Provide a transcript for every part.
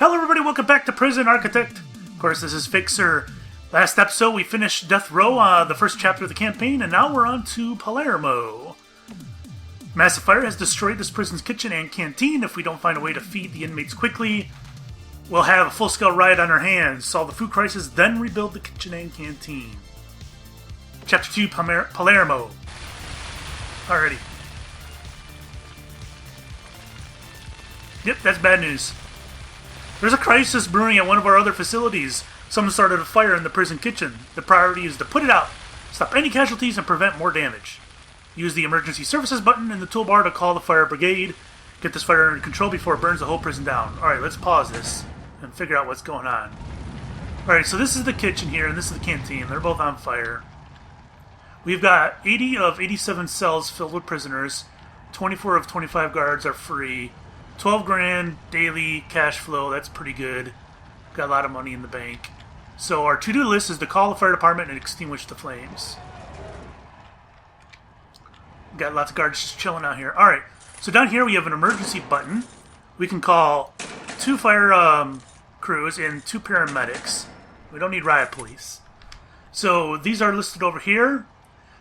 Hello everybody, welcome back to Prison Architect. Of course, this is Fixer. Last episode we finished Death Row, the first chapter of the campaign, and now we're on to Palermo. Massive fire has destroyed this prison's kitchen and canteen. If we don't find a way to feed the inmates quickly, we'll have a full-scale riot on our hands. Solve the food crisis, then rebuild the kitchen and canteen. Chapter 2, Palermo. Alrighty. Yep, that's bad news. There's a crisis brewing at one of our other facilities. Someone started a fire in the prison kitchen. The priority is to put it out, stop any casualties, and prevent more damage. Use the emergency services button in the toolbar to call the fire brigade. Get this fire under control before it burns the whole prison down. Alright, let's pause this and figure out what's going on. Alright, so this is the kitchen here, and this is the canteen. They're both on fire. We've got 80 of 87 cells filled with prisoners. 24 of 25 guards are free. 12 grand daily cash flow, that's pretty good. Got a lot of money in the bank. So our to-do list is to call the fire department and extinguish the flames. Got lots of guards just chilling out here. Alright, so down here we have an emergency button. We can call 2 fire crews and 2 paramedics. We don't need riot police. So these are listed over here.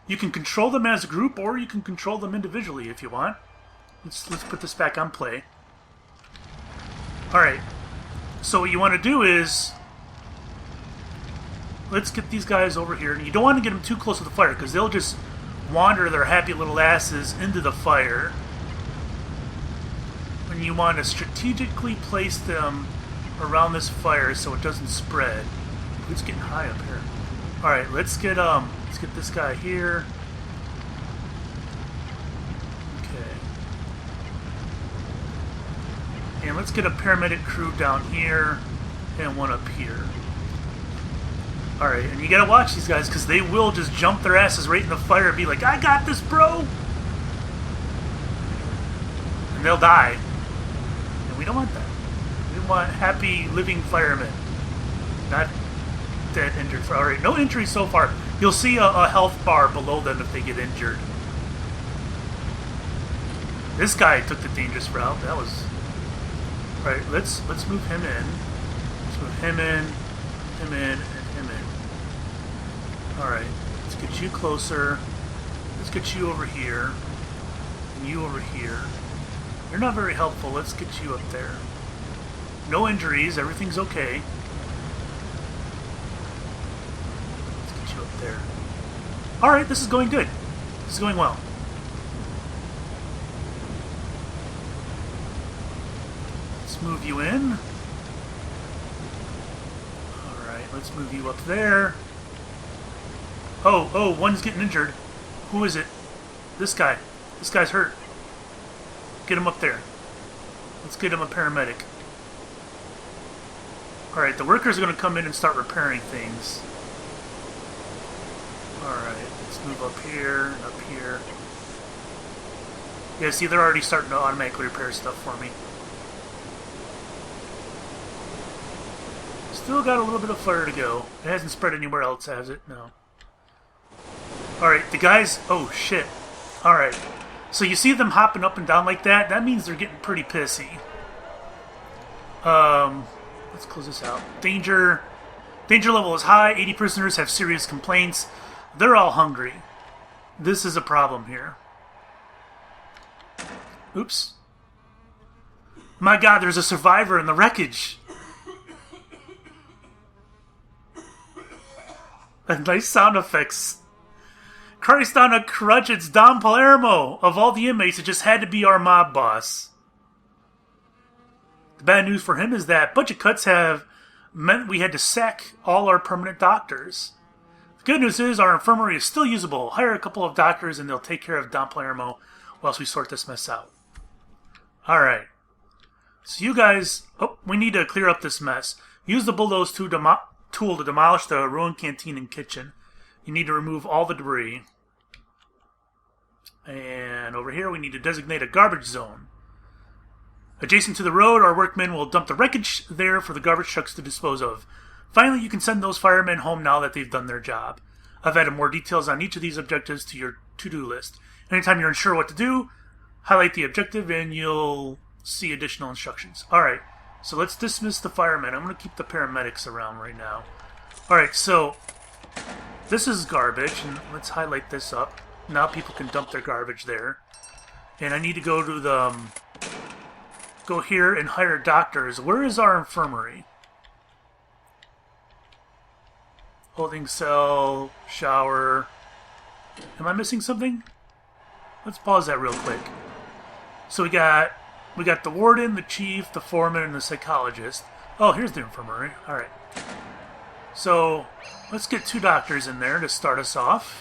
You can control them as a group or you can control them individually if you want. Let's put this back on play. Alright, so what you want to do is, let's get these guys over here. You don't want to get them too close to the fire, because they'll just wander their happy little asses into the fire. And you want to strategically place them around this fire so it doesn't spread. It's getting high up here. Alright, let's get this guy here. And let's get a paramedic crew down here and one up here. Alright, and you gotta watch these guys because they will just jump their asses right in the fire and be like, I got this, bro! And they'll die. And we don't want that. We want happy, living firemen. Not dead, injured. Alright, no injuries so far. You'll see a health bar below them if they get injured. This guy took the dangerous route. That was... Alright, let's move him in. Let's move him in, and him in. Alright, let's get you closer. Let's get you over here. And you over here. You're not very helpful. Let's get you up there. No injuries. Everything's okay. Let's get you up there. Alright, this is going good. This is going well. Move you in. Alright, let's move you up there. Oh, one's getting injured. Who is it? This guy. This guy's hurt. Get him up there. Let's get him a paramedic. Alright, the workers are going to come in and start repairing things. Alright, let's move up here and up here. Yeah, see, they're already starting to automatically repair stuff for me. Still got a little bit of fire to go. It hasn't spread anywhere else, has it? No. Alright, the guys... Oh, shit. Alright. So you see them hopping up and down like that? That means they're getting pretty pissy. Let's close this out. Danger. Danger level is high. 80 prisoners have serious complaints. They're all hungry. This is a problem here. Oops. My god, there's a survivor in the wreckage. Nice sound effects. Christ on a crutch, it's Don Palermo. Of all the inmates, it just had to be our mob boss. The bad news for him is that budget cuts have meant we had to sack all our permanent doctors. The good news is our infirmary is still usable. Hire a couple of doctors and they'll take care of Don Palermo whilst we sort this mess out. Alright. So you guys... Oh, we need to clear up this mess. Use the bulldoze tool to demolish the ruined canteen and kitchen. You need to remove all the debris. And over here we need to designate a garbage zone. Adjacent to the road, our workmen will dump the wreckage there for the garbage trucks to dispose of. Finally, you can send those firemen home now that they've done their job. I've added more details on each of these objectives to your to-do list. Anytime you're unsure what to do, highlight the objective and you'll see additional instructions. Alright, So let's dismiss the firemen. I'm going to keep the paramedics around right now. Alright, so this is garbage, and let's highlight this up. Now people can dump their garbage there. And I need to go to the... go here and hire doctors. Where is our infirmary? Holding cell, shower. Am I missing something? Let's pause that real quick. So we got the warden, the chief, the foreman, and the psychologist. Oh, here's the infirmary. Alright. So, let's get 2 doctors in there to start us off.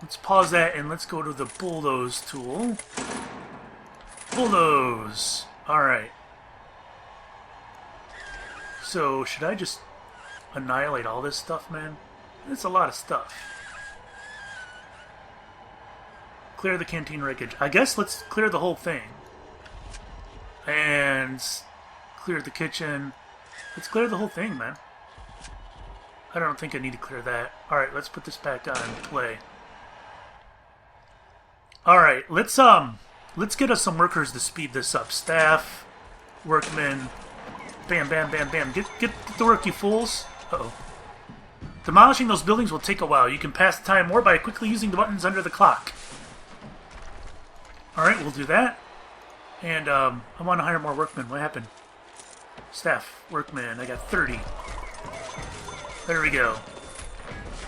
Let's pause that and let's go to the bulldoze tool. Bulldoze. Alright. So, should I just annihilate all this stuff, man? It's a lot of stuff. Clear the canteen wreckage. I guess let's clear the whole thing. And clear the kitchen. Let's clear the whole thing, man. I don't think I need to clear that. Alright, let's put this back on and play. Alright, let's get us some workers to speed this up. Staff, workmen. Bam, bam, bam, bam. Get to work, you fools. Uh-oh. Demolishing those buildings will take a while. You can pass the time more by quickly using the buttons under the clock. Alright, we'll do that. And, I want to hire more workmen. What happened? Staff, workmen. I got 30. There we go.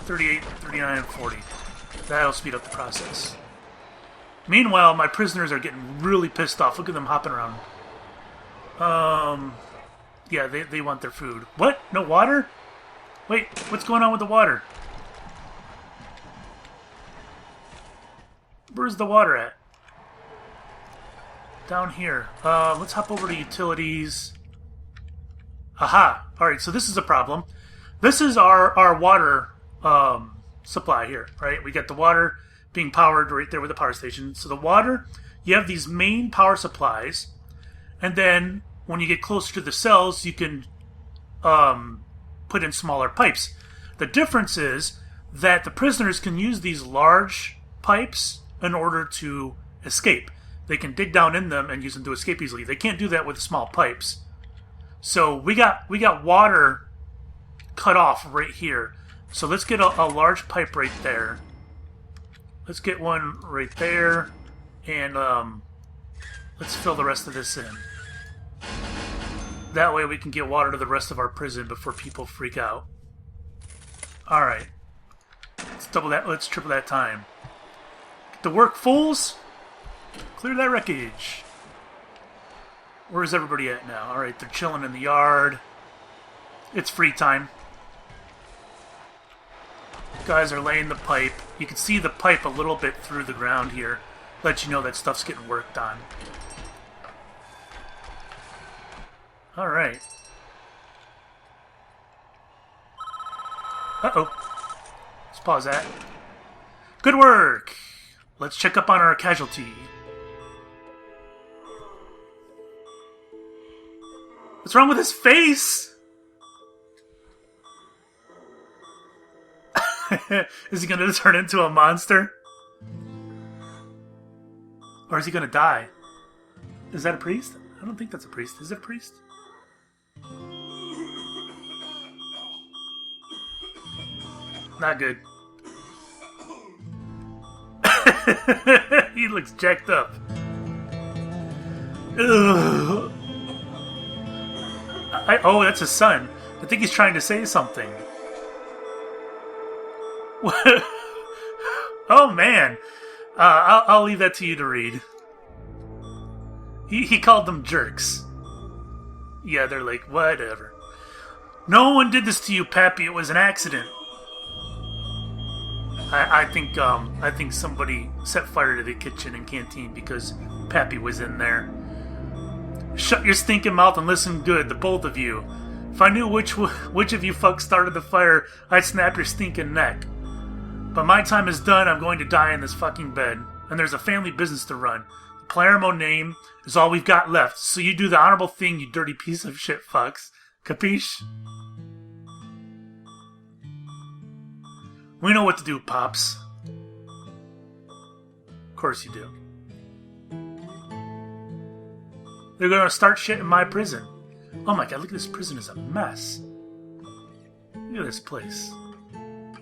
38, 39, 40. That'll speed up the process. Meanwhile, my prisoners are getting really pissed off. Look at them hopping around. Yeah, they want their food. What? No water? Wait, what's going on with the water? Where's the water at? Down here. Let's hop over to utilities. Aha! Alright, so this is a problem. This is our water supply here, right? We got the water being powered right there with the power station. So the water, you have these main power supplies, and then when you get closer to the cells, you can put in smaller pipes. The difference is that the prisoners can use these large pipes in order to escape. They can dig down in them and use them to escape easily. They can't do that with small pipes. So we got water cut off right here. So let's get a large pipe right there. Let's get one right there. And let's fill the rest of this in. That way we can get water to the rest of our prison before people freak out. Alright. Let's double that. Let's triple that time. Get to work, fools! Clear that wreckage. Where's everybody at now? Alright, they're chilling in the yard. It's free time. Guys are laying the pipe. You can see the pipe a little bit through the ground here. Let you know that stuff's getting worked on. Alright. Uh-oh. Let's pause that. Good work! Let's check up on our casualty. What's wrong with his face? Is he gonna turn into a monster? Or is he gonna die? Is that a priest? I don't think that's a priest. Is it a priest? Not good. He looks jacked up. Ugh. Oh, that's his son. I think he's trying to say something. Oh, man. I'll leave that to you to read. He called them jerks. Yeah, they're like, whatever. No one did this to you, Pappy. It was an accident. I think somebody set fire to the kitchen and canteen because Pappy was in there. Shut your stinking mouth and listen good, the both of you. If I knew which of you fucks started the fire, I'd snap your stinking neck. But my time is done. I'm going to die in this fucking bed. And there's a family business to run. The Palermo name is all we've got left. So you do the honorable thing, you dirty piece of shit fucks. Capiche? We know what to do, Pops. Of course you do. They're gonna start shit in my prison. Oh my god, look at this prison is a mess. Look at this place.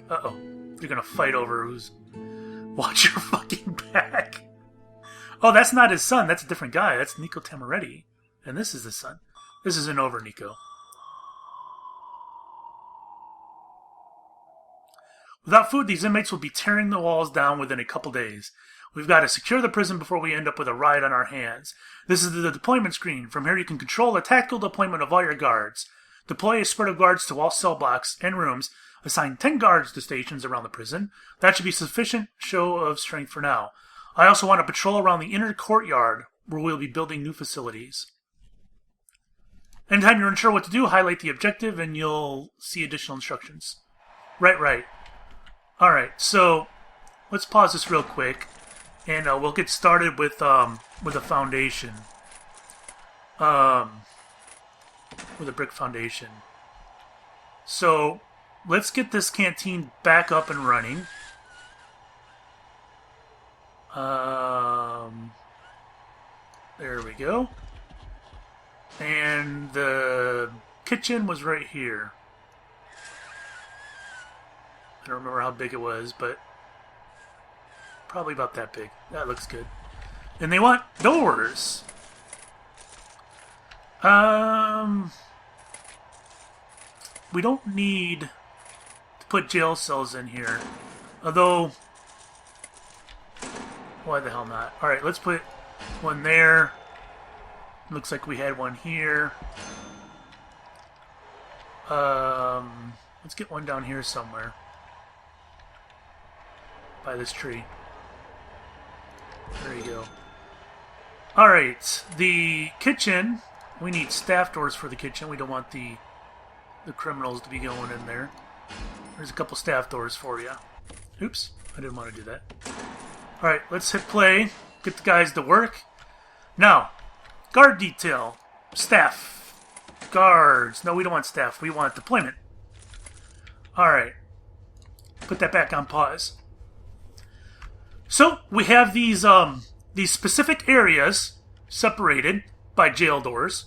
Uh-oh. They're gonna fight over who's... Watch your fucking back. Oh, that's not his son. That's a different guy. That's Nico Tamaretti. And this is his son. This isn't over, Nico. Without food, these inmates will be tearing the walls down within a couple days. We've got to secure the prison before we end up with a riot on our hands. This is the deployment screen. From here you can control the tactical deployment of all your guards. Deploy a spread of guards to all cell blocks and rooms. Assign 10 guards to stations around the prison. That should be sufficient show of strength for now. I also want to patrol around the inner courtyard, where we'll be building new facilities. Anytime you're unsure what to do, highlight the objective and you'll see additional instructions. Right. Alright, so let's pause this real quick, and we'll get started with a foundation. With a brick foundation. So, let's get this canteen back up and running. There we go. And the kitchen was right here. I don't remember how big it was, but probably about that big. That looks good. And they want doors. We don't need to put jail cells in here. Although, why the hell not? Alright, let's put one there. Looks like we had one here. Let's get one down here somewhere. By this tree. There you go. Alright, the kitchen. We need staff doors for the kitchen. We don't want the criminals to be going in there. There's a couple staff doors for you. Oops, I didn't want to do that. Alright, let's hit play. Get the guys to work. Now, guard detail. Staff. Guards. No, we don't want staff. We want deployment. Alright. Put that back on pause. So, we have these specific areas separated by jail doors.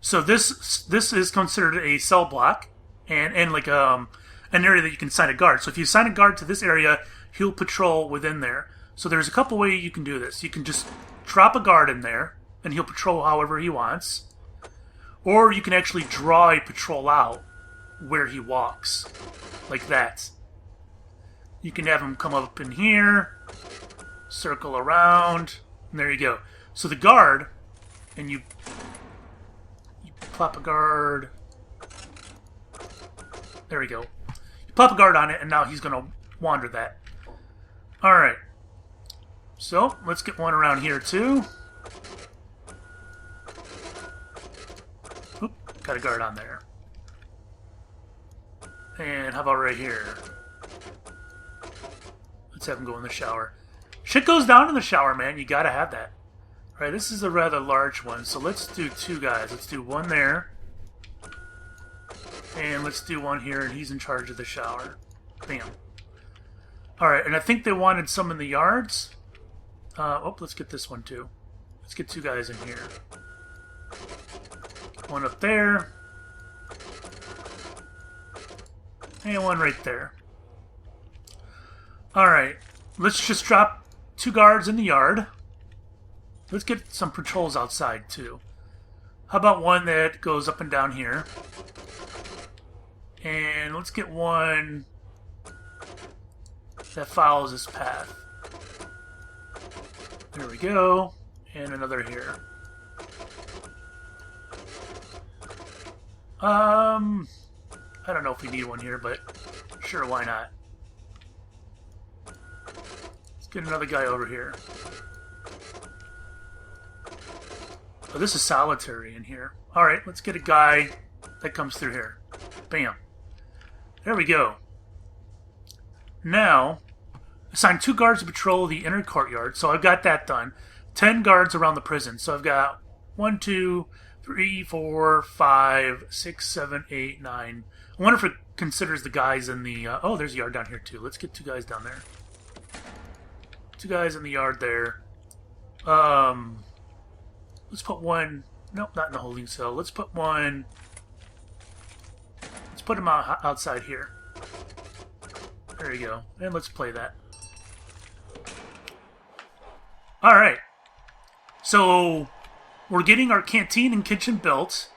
So this is considered a cell block and like an area that you can assign a guard. So if you assign a guard to this area, he'll patrol within there. So there's a couple ways you can do this. You can just drop a guard in there and he'll patrol however he wants. Or you can actually draw a patrol out where he walks. Like that. You can have him come up in here, circle around, and there you go. So the guard, and you plop a guard. There we go. You plop a guard on it, and now he's going to wander that. Alright. So, let's get one around here, too. Oop, got a guard on there. And how about right here? Let's have him go in the shower. Shit goes down in the shower, man. You gotta have that. Alright, this is a rather large one, so let's do two guys. Let's do one there. And let's do one here, and he's in charge of the shower. Bam. Alright, and I think they wanted some in the yards. Let's get this one too. Let's get two guys in here. One up there. And one right there. Alright, let's just drop two guards in the yard. Let's get some patrols outside, too. How about one that goes up and down here? And let's get one that follows this path. There we go. And another here. I don't know if we need one here, but sure, why not? Let's get another guy over here. Oh, this is solitary in here. Alright, let's get a guy that comes through here. Bam. There we go. Now, assign 2 guards to patrol the inner courtyard. So I've got that done. 10 guards around the prison. So I've got 1, 2, 3, 4, 5, 6, 7, 8, 9. I wonder if it considers the guys in the... oh, there's a yard down here too. Let's get 2 guys down there. 2 guys in the yard there. Let's put one... Nope, not in the holding cell. Let's put one... Let's put him outside here. There you go. And let's play that. Alright. So, we're getting our canteen and kitchen built.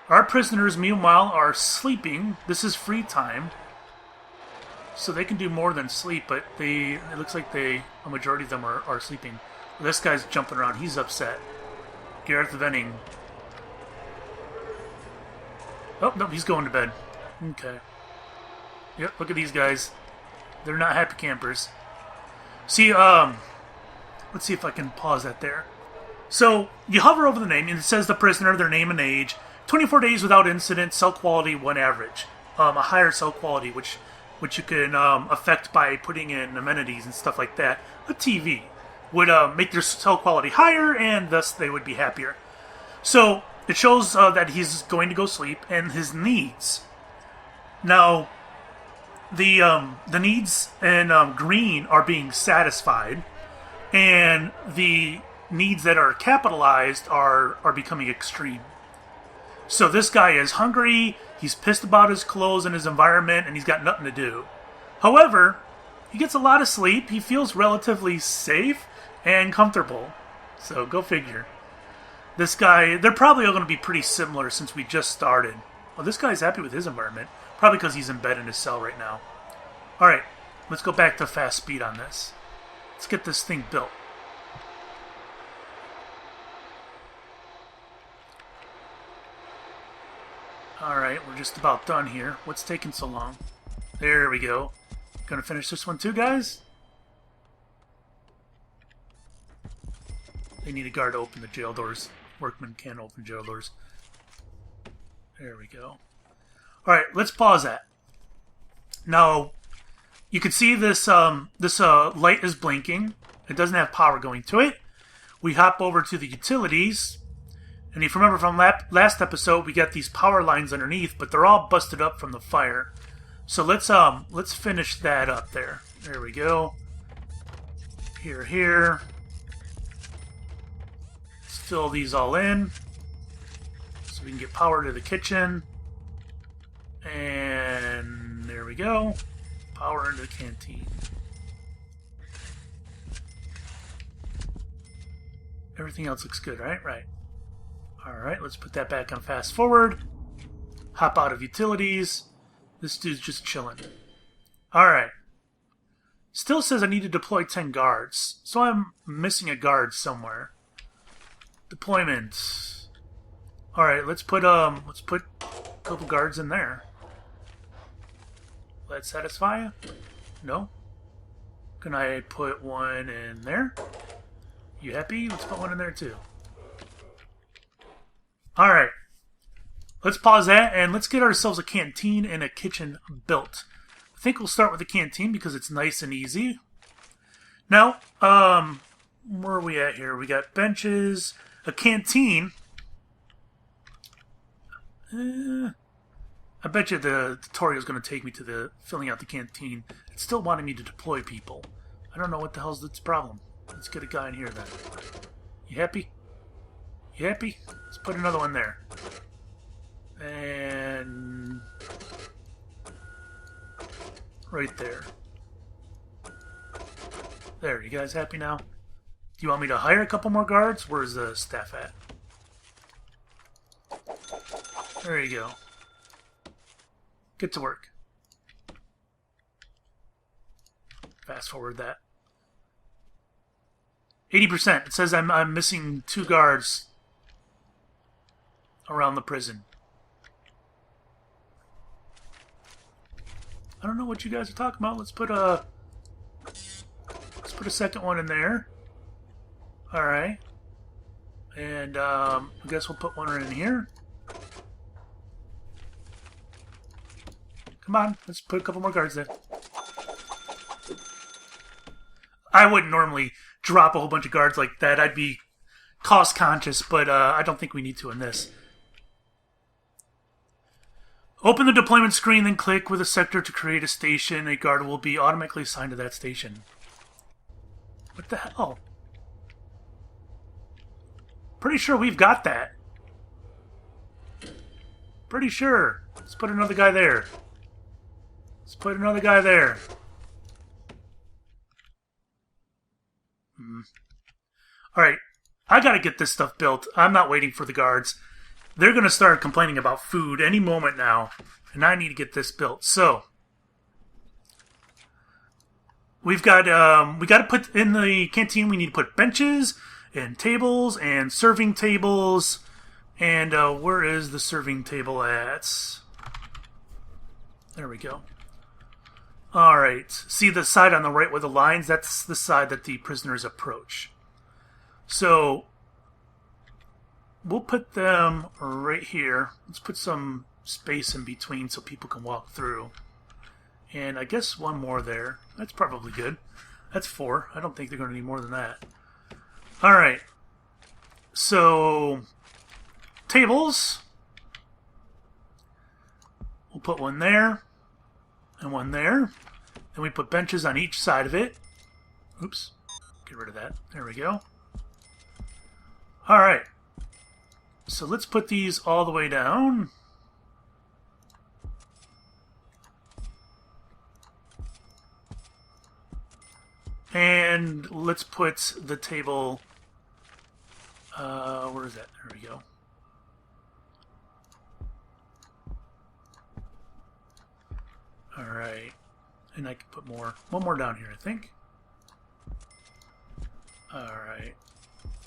Our prisoners, meanwhile, are sleeping. This is free time. So they can do more than sleep, but it looks like a majority of them are sleeping. Well, this guy's jumping around. He's upset. Gareth Venning. Oh, no, he's going to bed. Okay. Yep, look at these guys. They're not happy campers. See, let's see if I can pause that there. So, you hover over the name, and it says the prisoner, their name and age. 24 days without incident, cell quality 1 average. A higher cell quality, which you can affect by putting in amenities and stuff like that. A TV would make their cell quality higher, and thus they would be happier. So, it shows that he's going to go sleep, and his needs. Now, the needs in green are being satisfied, and the needs that are capitalized are becoming extreme. So this guy is hungry, he's pissed about his clothes and his environment, and he's got nothing to do. However, he gets a lot of sleep, he feels relatively safe and comfortable. So go figure. This guy, they're probably all going to be pretty similar since we just started. Well, this guy's happy with his environment, probably because he's in bed in his cell right now. Alright, let's go back to fast speed on this. Let's get this thing built. Alright, we're just about done here. What's taking so long? There we go. Gonna finish this one too, guys? They need a guard to open the jail doors. Workmen can't open jail doors. There we go. Alright, let's pause that. Now, you can see this light is blinking. It doesn't have power going to it. We hop over to the utilities. And if you remember from last episode, we got these power lines underneath, but they're all busted up from the fire. So let's finish that up there. There we go. Here. Let's fill these all in. So we can get power to the kitchen. And there we go. Power into the canteen. Everything else looks good, right? Right. Alright, let's put that back on fast forward. Hop out of utilities. This dude's just chilling. Alright. Still says I need to deploy 10 guards. So I'm missing a guard somewhere. Deployment. Alright, let's put a couple guards in there. Will that satisfy you? No? Can I put one in there? You happy? Let's put one in there too. Alright, let's pause that and let's get ourselves a canteen and a kitchen built. I think we'll start with the canteen because it's nice and easy. Now, where are we at here? We got benches, a canteen. I bet you the tutorial is going to take me to the filling out the canteen. It's still wanting me to deploy people. I don't know what the hell's its problem. Let's get a guy in here then. You happy? You happy? Let's put another one there. And right there. There, you guys happy now? Do you want me to hire a couple more guards? Where's the staff at? There you go. Get to work. Fast forward that. 80%. It says I'm missing 2 guards around the prison. I don't know what you guys are talking about. Let's put a second one in there. All right. And I guess we'll put one in here. Come on, let's put a couple more guards there. I wouldn't normally drop a whole bunch of guards like that. I'd be cost conscious, but I don't think we need to in this. Open the deployment screen, then click with a sector to create a station. A guard will be automatically assigned to that station. What the hell? Pretty sure we've got that. Pretty sure. Let's put another guy there. Let's put another guy there. Alright. I gotta get this stuff built. I'm not waiting for the guards. They're gonna start complaining about food any moment now. And I need to get this built. So, we gotta put in the canteen, we need to put benches and tables and serving tables. And where is the serving table at? There we go. Alright. See the side on the right with the lines? That's the side that the prisoners approach. So, we'll put them right here. Let's put some space in between so people can walk through. And I guess one more there. That's probably good. That's 4. I don't think they're going to need more than that. Alright. So, tables. We'll put one there. And one there. Then we put benches on each side of it. Oops. Get rid of that. There we go. Alright. So let's put these all the way down. And let's put the table... where is that? There we go. Alright. And I can put one more down here, I think. Alright.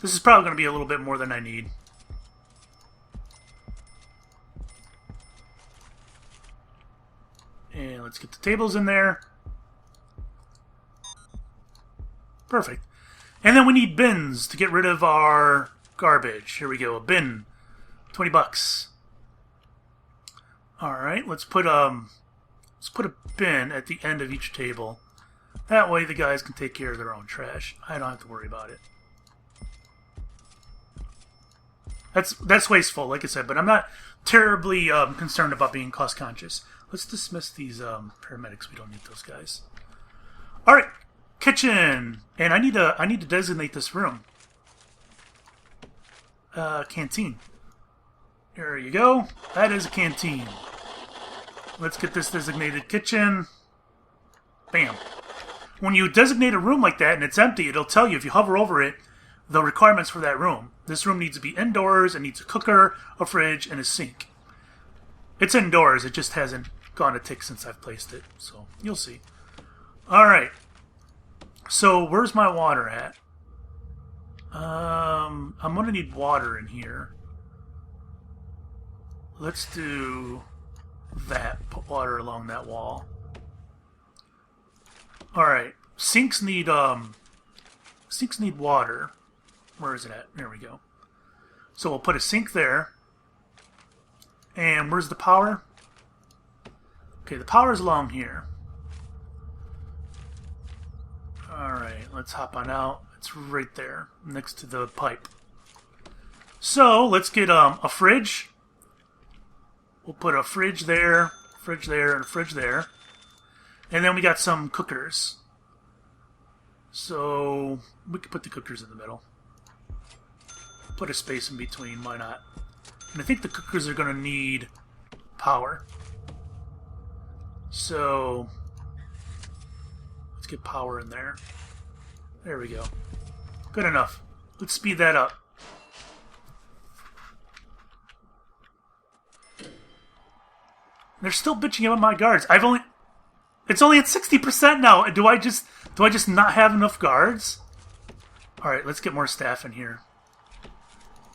This is probably going to be a little bit more than I need. And let's get the tables in there. Perfect. And then we need bins to get rid of our garbage. Here we go. A bin. 20 bucks. Alright, let's put a bin at the end of each table. That way the guys can take care of their own trash. I don't have to worry about it. That's wasteful, like I said, but I'm not terribly concerned about being cost conscious. Let's dismiss these paramedics. We don't need those guys. Alright, kitchen. And I need to designate this room. Canteen. There you go. That is a canteen. Let's get this designated kitchen. Bam. When you designate a room like that and it's empty, it'll tell you, if you hover over it, the requirements for that room. This room needs to be indoors. It needs a cooker, a fridge, and a sink. It's indoors. It just hasn't gone a tick since I've placed it. So, you'll see. Alright. So, where's my water at? I'm going to need water in here. Let's do that. Put water along that wall. Alright. Sinks need water. Where is it at? There we go. So we'll put a sink there. And where's the power? Okay, the power is along here. Alright, let's hop on out. It's right there, next to the pipe. So, let's get a fridge. We'll put a fridge there, and a fridge there. And then we got some cookers. So, we could put the cookers in the middle. Put a space in between, why not? And I think the cookers are going to need power. So, let's get power in there. There we go. Good enough. Let's speed that up. They're still bitching about my guards. It's only at 60% now. Do I just not have enough guards? Alright, let's get more staff in here.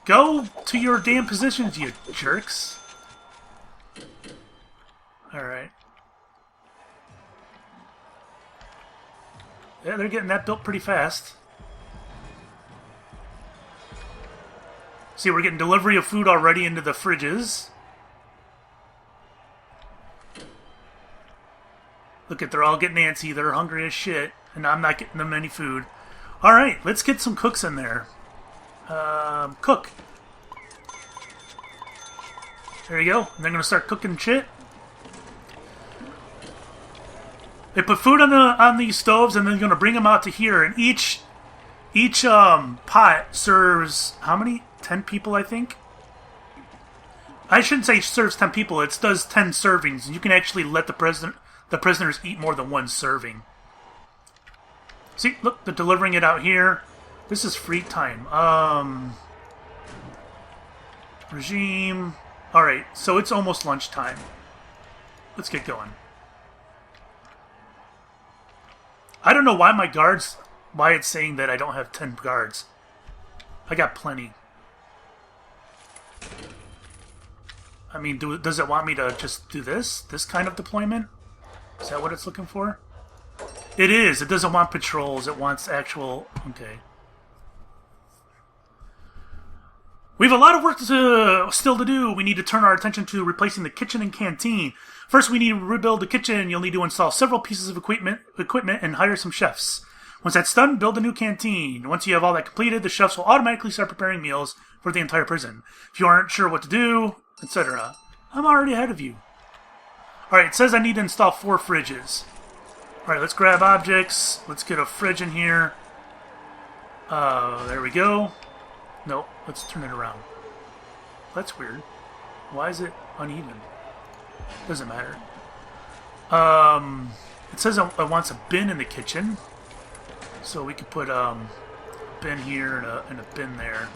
Go to your damn positions, you jerks. Alright. Yeah, they're getting that built pretty fast. See, we're getting delivery of food already into the fridges. Look at, they're all getting antsy. They're hungry as shit. And I'm not getting them any food. Alright, let's get some cooks in there. Cook. There you go. And they're going to start cooking shit. They put food on these stoves, and then they're going to bring them out to here. And each pot serves how many? 10 people, I think. I shouldn't say serves 10 people. It does 10 servings. You can actually let the prisoners eat more than one serving. See, look, they're delivering it out here. This is free time. Regime. Alright, so it's almost lunchtime. Let's get going. I don't know why why it's saying that I don't have 10 guards. I got plenty. I mean, does it want me to just do this? This kind of deployment? Is that what it's looking for? It is. It doesn't want patrols. It wants actual... Okay. We have a lot of work still to do. We need to turn our attention to replacing the kitchen and canteen. First, we need to rebuild the kitchen. You'll need to install several pieces of equipment and hire some chefs. Once that's done, build a new canteen. Once you have all that completed, the chefs will automatically start preparing meals for the entire prison. If you aren't sure what to do, etc. I'm already ahead of you. Alright, it says I need to install 4 fridges. Alright, let's grab objects. Let's get a fridge in here. There we go. Nope, let's turn it around. That's weird. Why is it uneven? Doesn't matter. It says it wants a bin in the kitchen. So we could put a bin here and a bin there.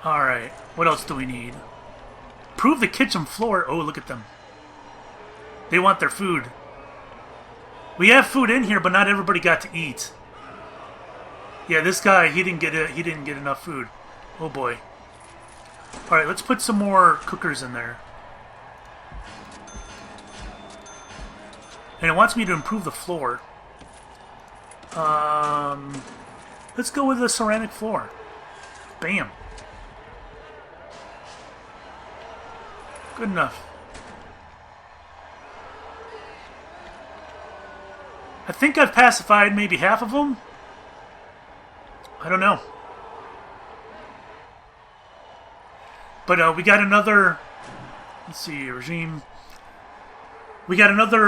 Alright, what else do we need? Improve the kitchen floor. Oh, look at them. They want their food. We have food in here, but not everybody got to eat. Yeah, this guy, he didn't get enough food. Oh boy. Alright, let's put some more cookers in there. And it wants me to improve the floor. Let's go with the ceramic floor. Bam. Good enough. I think I've pacified maybe half of them. I don't know. But we got another... Let's see, regime. We got another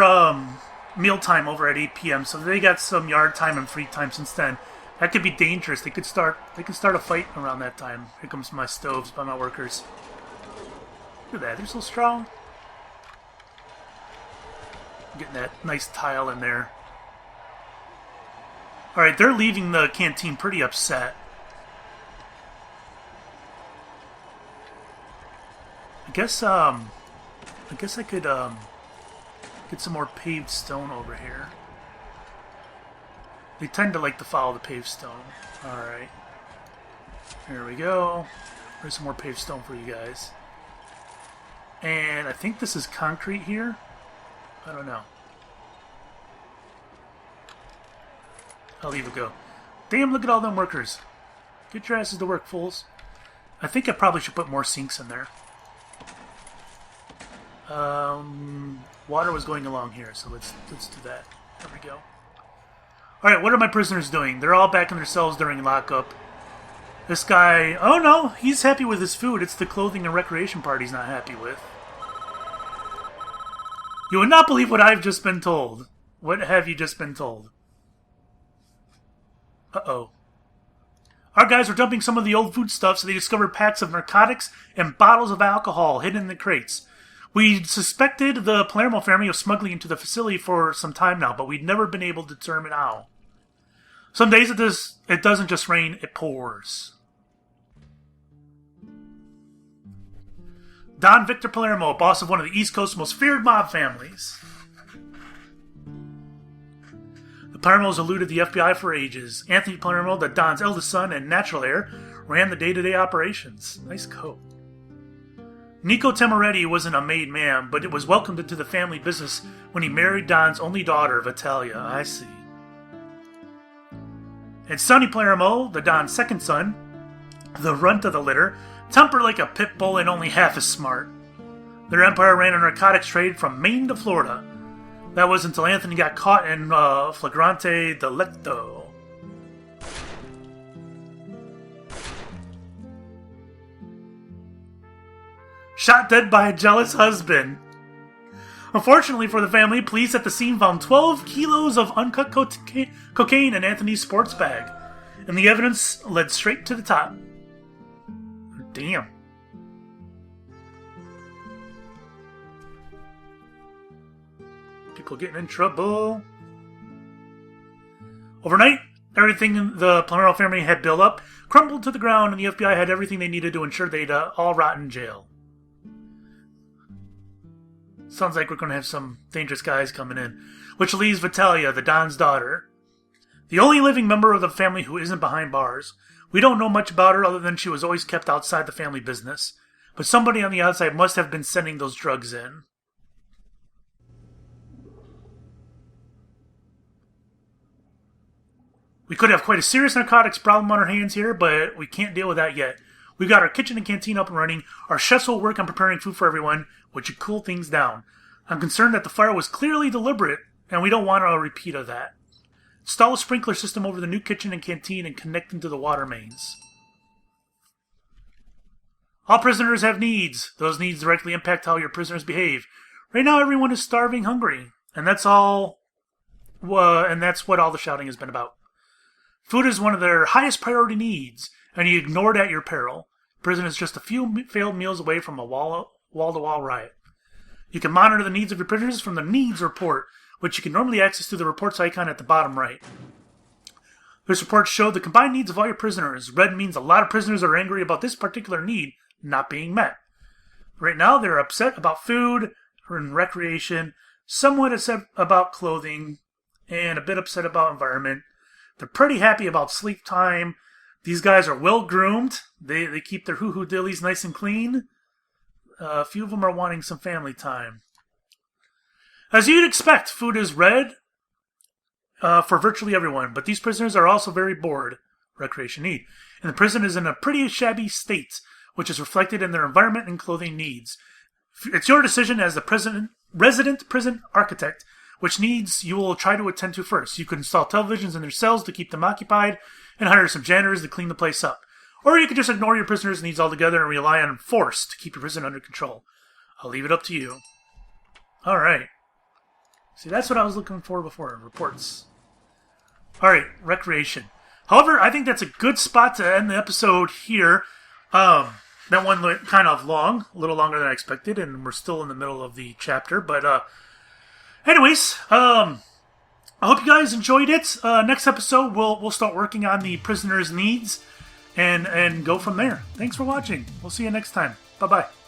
meal time over at 8 p.m. So they got some yard time and free time since then. That could be dangerous. They could start a fight around that time. Here comes my stoves by my workers. Look at that, they're so strong. Getting that nice tile in there. Alright, they're leaving the canteen pretty upset. I guess I could get some more paved stone over here. They tend to like to follow the paved stone. Alright. There we go. There's some more paved stone for you guys. And I think this is concrete here. I don't know. I'll leave it go. Damn, look at all them workers. Get your asses to work, fools. I think I probably should put more sinks in there. Water was going along here, so let's do that. There we go. Alright, what are my prisoners doing? They're all back in their cells during lockup. This guy... Oh no, he's happy with his food. It's the clothing and recreation part he's not happy with. You would not believe what I've just been told. What have you just been told? Uh-oh. Our guys were dumping some of the old foodstuffs, so they discovered packs of narcotics and bottles of alcohol hidden in the crates. We suspected the Palermo family of smuggling into the facility for some time now, but we'd never been able to determine how. Some days it doesn't just rain, it pours. Don Victor Palermo, boss of one of the East Coast's most feared mob families. The Palermos eluded the FBI for ages. Anthony Palermo, the Don's eldest son and natural heir, ran the day-to-day operations. Nice coat. Nico Temoretti wasn't a made man, but it was welcomed into the family business when he married Don's only daughter, Vitalia. I see. And Sonny Palermo, the Don's second son, the runt of the litter, tempered like a pit bull and only half as smart. Their empire ran a narcotics trade from Maine to Florida. That was until Anthony got caught in flagrante delicto. Shot dead by a jealous husband. Unfortunately for the family, police at the scene found 12 kilos of uncut cocaine in Anthony's sports bag, and the evidence led straight to the top. Damn. People getting in trouble. Overnight, everything the Palermo family had built up crumbled to the ground, and the FBI had everything they needed to ensure they'd all rot in jail. Sounds like we're going to have some dangerous guys coming in. Which leaves Vitalia, the Don's daughter, the only living member of the family who isn't behind bars. We don't know much about her other than she was always kept outside the family business. But somebody on the outside must have been sending those drugs in. We could have quite a serious narcotics problem on our hands here, but we can't deal with that yet. We've got our kitchen and canteen up and running. Our chefs will work on preparing food for everyone, which should cool things down. I'm concerned that the fire was clearly deliberate, and we don't want a repeat of that. Install a sprinkler system over the new kitchen and canteen and connect them to the water mains. All prisoners have needs. Those needs directly impact how your prisoners behave. Right now, everyone is starving hungry, and that's all. And that's what all the shouting has been about. Food is one of their highest priority needs, and you ignore it at your peril. Prison is just a few failed meals away from a wall-to-wall riot. You can monitor the needs of your prisoners from the Needs Report, which you can normally access through the Reports icon at the bottom right. This report showed the combined needs of all your prisoners. Red means a lot of prisoners are angry about this particular need not being met. Right now, they're upset about food and recreation, somewhat upset about clothing, and a bit upset about environment. They're pretty happy about sleep time. These guys are well groomed. They keep their hoo-hoo dillies nice and clean. A few of them are wanting some family time. As you'd expect, food is red for virtually everyone, but these prisoners are also very bored. Recreation need. And the prison is in a pretty shabby state, which is reflected in their environment and clothing needs. It's your decision as the resident prison architect which needs you will try to attend to first. You could install televisions in their cells to keep them occupied and hire some janitors to clean the place up. Or you could just ignore your prisoners' needs altogether and rely on force to keep your prison under control. I'll leave it up to you. Alright. See, that's what I was looking for before. Reports. Alright, recreation. However, I think that's a good spot to end the episode here. That one went kind of long, a little longer than I expected, and we're still in the middle of the chapter, but anyways, I hope you guys enjoyed it. Next episode, we'll start working on the prisoners' needs and go from there. Thanks for watching. We'll see you next time. Bye-bye.